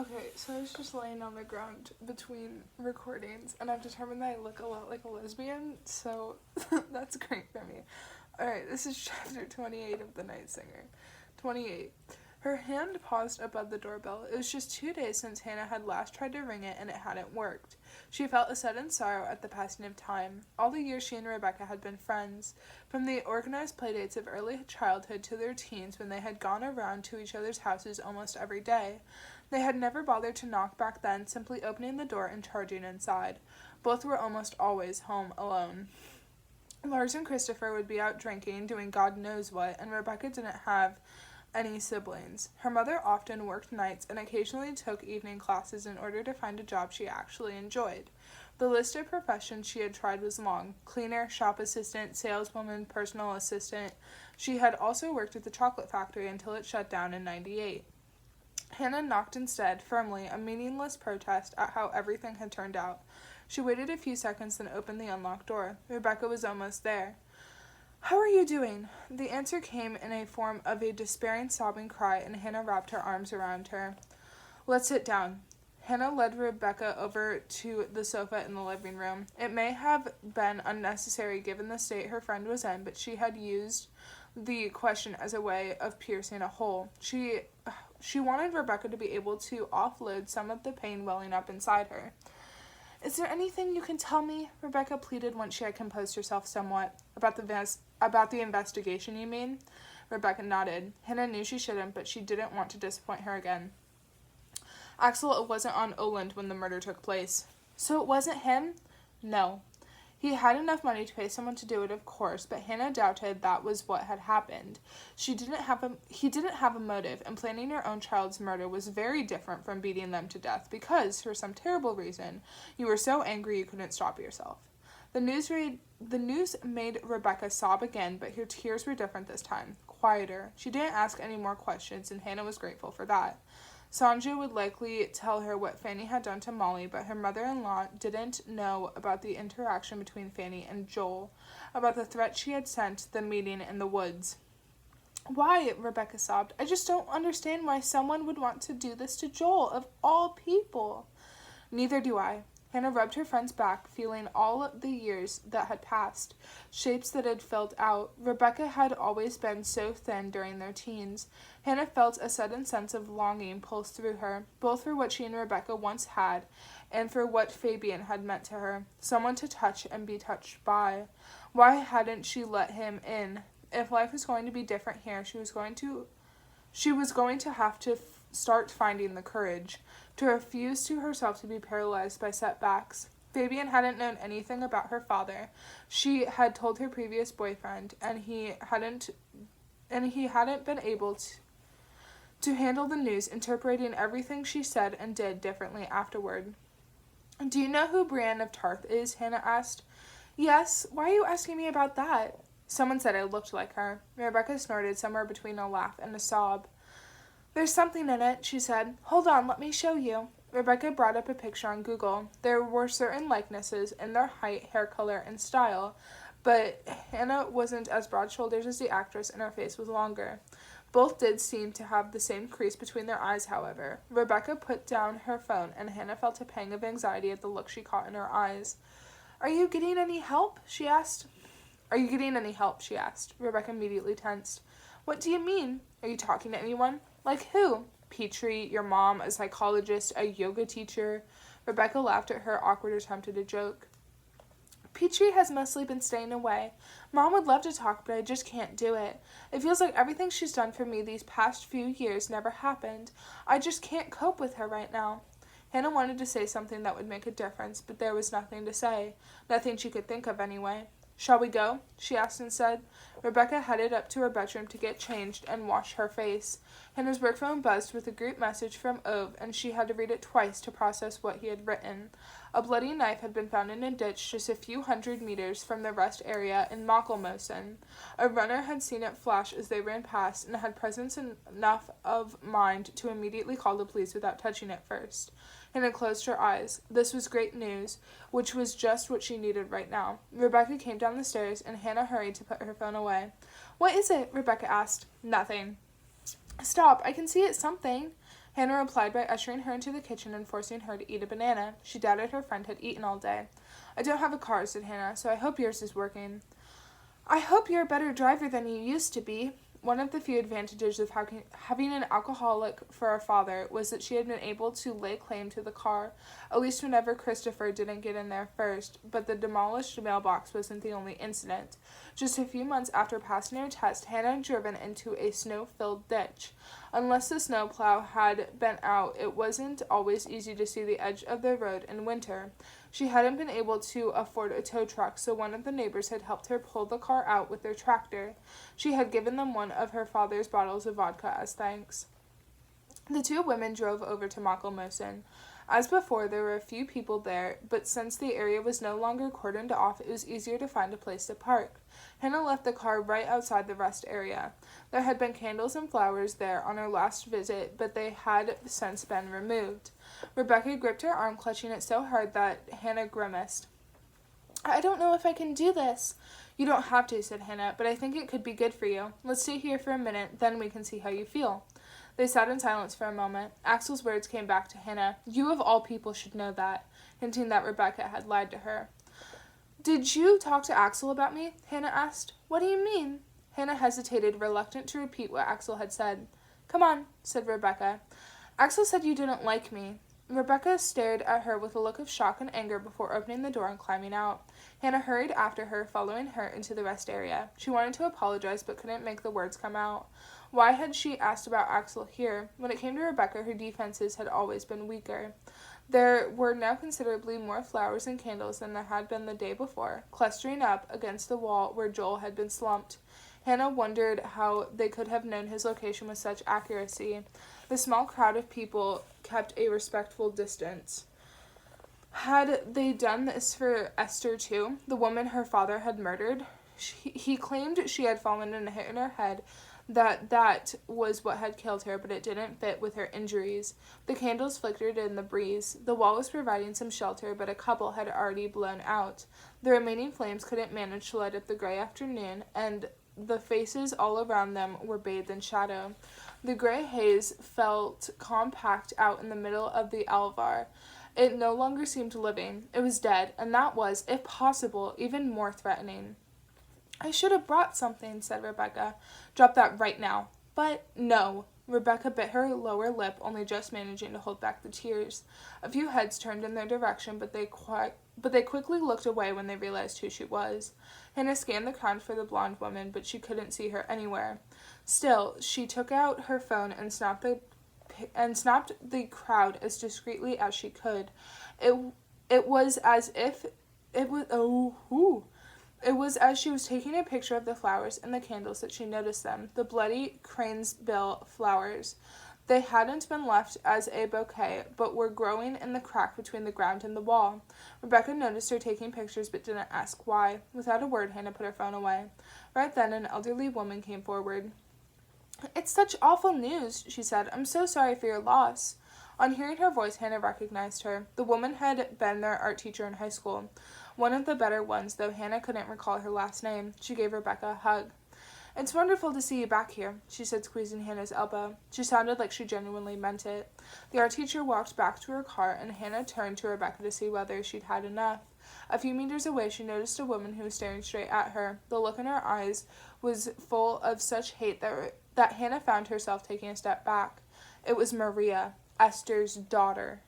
Okay, so I was just laying on the ground between recordings, and I've determined that I look a lot like a lesbian, so that's great for me. Alright, this is chapter 28 of The Night Singer. 28. Her hand paused above the doorbell. It was just 2 days since Hannah had last tried to ring it, and it hadn't worked. She felt a sudden sorrow at the passing of time. All the years she and Rebecca had been friends, from the organized playdates of early childhood to their teens when they had gone around to each other's houses almost every day. They had never bothered to knock back then, simply opening the door and charging inside. Both were almost always home alone. Lars and Christopher would be out drinking, doing God knows what, and Rebecca didn't have any siblings. Her mother often worked nights and occasionally took evening classes in order to find a job she actually enjoyed. The list of professions she had tried was long: cleaner, shop assistant, saleswoman, personal assistant. She had also worked at the chocolate factory until it shut down in '98. Hannah knocked instead, firmly, a meaningless protest at how everything had turned out. She waited a few seconds, then opened the unlocked door. Rebecca was almost there. "How are you doing?" The answer came in a form of a despairing, sobbing cry, and Hannah wrapped her arms around her. "Let's sit down." Hannah led Rebecca over to the sofa in the living room. It may have been unnecessary given the state her friend was in, but she had used the question as a way of piercing a hole. She wanted Rebecca to be able to offload some of the pain welling up inside her. "Is there anything you can tell me?" Rebecca pleaded once she had composed herself somewhat. About the investigation, you mean?" Rebecca nodded. Hannah knew she shouldn't, but she didn't want to disappoint her again. "Axel wasn't on Oland when the murder took place." "So it wasn't him?" "No. He had enough money to pay someone to do it, of course, but Hannah doubted that was what had happened. He didn't have a motive, and planning your own child's murder was very different from beating them to death because, for some terrible reason, you were so angry you couldn't stop yourself." The news made Rebecca sob again, but her tears were different this time, quieter. She didn't ask any more questions, and Hannah was grateful for that. Sanju would likely tell her what Fanny had done to Molly, but her mother-in-law didn't know about the interaction between Fanny and Joel, about the threat she had sent the meeting in the woods. "Why?" Rebecca sobbed. "I just don't understand why someone would want to do this to Joel, of all people." "Neither do I." Hannah rubbed her friend's back, feeling all the years that had passed, shapes that had filled out. Rebecca had always been so thin during their teens. Hannah felt a sudden sense of longing pulse through her, both for what she and Rebecca once had, and for what Fabian had meant to her. Someone to touch and be touched by. Why hadn't she let him in? If life was going to be different here, she was going to have to start finding the courage to refuse to herself to be paralyzed by setbacks. Fabian hadn't known anything about her father. She had told her previous boyfriend, and he hadn't been able to handle the news, interpreting everything she said and did differently afterward. "Do you know who Brienne of Tarth is?" Hannah asked. "Yes. Why are you asking me about that?" "Someone said I looked like her." Rebecca snorted, somewhere between a laugh and a sob. "There's something in it," she said. "Hold on, let me show you." Rebecca brought up a picture on Google. There were certain likenesses in their height, hair color, and style, but Hannah wasn't as broad-shouldered as the actress, and her face was longer. Both did seem to have the same crease between their eyes, however. Rebecca put down her phone, and Hannah felt a pang of anxiety at the look she caught in her eyes. "Are you getting any help?" she asked. Rebecca immediately tensed. "What do you mean? Are you talking to anyone?" "Like who?" "Petrie, your mom, a psychologist, a yoga teacher." Rebecca laughed at her awkward attempt at a joke. "Petrie has mostly been staying away. Mom would love to talk, but I just can't do it. It feels like everything she's done for me these past few years never happened. I just can't cope with her right now." Hannah wanted to say something that would make a difference, but there was nothing to say. Nothing she could think of, anyway. "Shall we go?" she asked instead. Rebecca headed up to her bedroom to get changed and wash her face. Hannah's work phone buzzed with a group message from Ove, and she had to read it twice to process what he had written. A bloody knife had been found in a ditch just a few hundred meters from the rest area in Mockelmosen. A runner had seen it flash as they ran past and had presence enough of mind to immediately call the police without touching it first. Hannah closed her eyes. This was great news, which was just what she needed right now. Rebecca came down the stairs, and Hannah hurried to put her phone away. "What is it?" Rebecca asked. "Nothing." "Stop, I can see it's something." Hannah replied by ushering her into the kitchen and forcing her to eat a banana. She doubted her friend had eaten all day. "I don't have a car," said Hannah, "so I hope yours is working." "I hope you're a better driver than you used to be." One of the few advantages of having an alcoholic for a father was that she had been able to lay claim to the car, at least whenever Christopher didn't get in there first, but the demolished mailbox wasn't the only incident. Just a few months after passing her test, Hannah had driven into a snow-filled ditch. Unless the snowplow had been out, it wasn't always easy to see the edge of the road in winter. She hadn't been able to afford a tow truck, so one of the neighbors had helped her pull the car out with their tractor. She had given them one of her father's bottles of vodka as thanks. The two women drove over to Mockelmosen. As before, there were a few people there, but since the area was no longer cordoned off, it was easier to find a place to park. Hannah left the car right outside the rest area. There had been candles and flowers there on her last visit, but they had since been removed. Rebecca gripped her arm, clutching it so hard that Hannah grimaced. "I don't know if I can do this." "You don't have to," said Hannah, "but I think it could be good for you. Let's stay here for a minute, then we can see how you feel." They sat in silence for a moment. Axel's words came back to Hannah. "You of all people should know that," hinting that Rebecca had lied to her. "Did you talk to Axel about me?" Hannah asked. "What do you mean?" Hannah hesitated, reluctant to repeat what Axel had said. "Come on," said Rebecca. "Axel said you didn't like me." Rebecca stared at her with a look of shock and anger before opening the door and climbing out. Hannah hurried after her, following her into the rest area. She wanted to apologize, but couldn't make the words come out. Why had she asked about Axel here? When it came to Rebecca, her defenses had always been weaker. There were now considerably more flowers and candles than there had been the day before, clustering up against the wall where Joel had been slumped. Hannah wondered how they could have known his location with such accuracy. The small crowd of people kept a respectful distance. Had they done this for Esther too, the woman her father had murdered? He claimed she had fallen and hit in her head, that was what had killed her, but it didn't fit with her injuries. The candles flickered in the breeze. The wall was providing some shelter, but a couple had already blown out. The remaining flames couldn't manage to light up the gray afternoon, and the faces all around them were bathed in shadow. The gray haze felt compact out in the middle of the Alvar. It no longer seemed living. It was dead, and that was, if possible, even more threatening. "I should have brought something," said Rebecca. "Drop that right now." "But no." Rebecca bit her lower lip, only just managing to hold back the tears. A few heads turned in their direction, but they quickly looked away when they realized who she was. Hannah scanned the crowd for the blonde woman, but she couldn't see her anywhere. Still, she took out her phone and snapped the crowd as discreetly as she could. It was as she was taking a picture of the flowers and the candles that she noticed them, the bloody crane's bill flowers. They hadn't been left as a bouquet, but were growing in the crack between the ground and the wall. Rebecca noticed her taking pictures, but didn't ask why. Without a word, Hannah put her phone away. Right then, an elderly woman came forward. "It's such awful news," she said. "I'm so sorry for your loss." On hearing her voice, Hannah recognized her. The woman had been their art teacher in high school. One of the better ones, though Hannah couldn't recall her last name. She gave Rebecca a hug. "It's wonderful to see you back here," she said, squeezing Hannah's elbow. She sounded like she genuinely meant it. The art teacher walked back to her car, and Hannah turned to Rebecca to see whether she'd had enough. A few meters away, she noticed a woman who was staring straight at her. The look in her eyes was full of such hate that Hannah found herself taking a step back. It was Maria, Esther's daughter.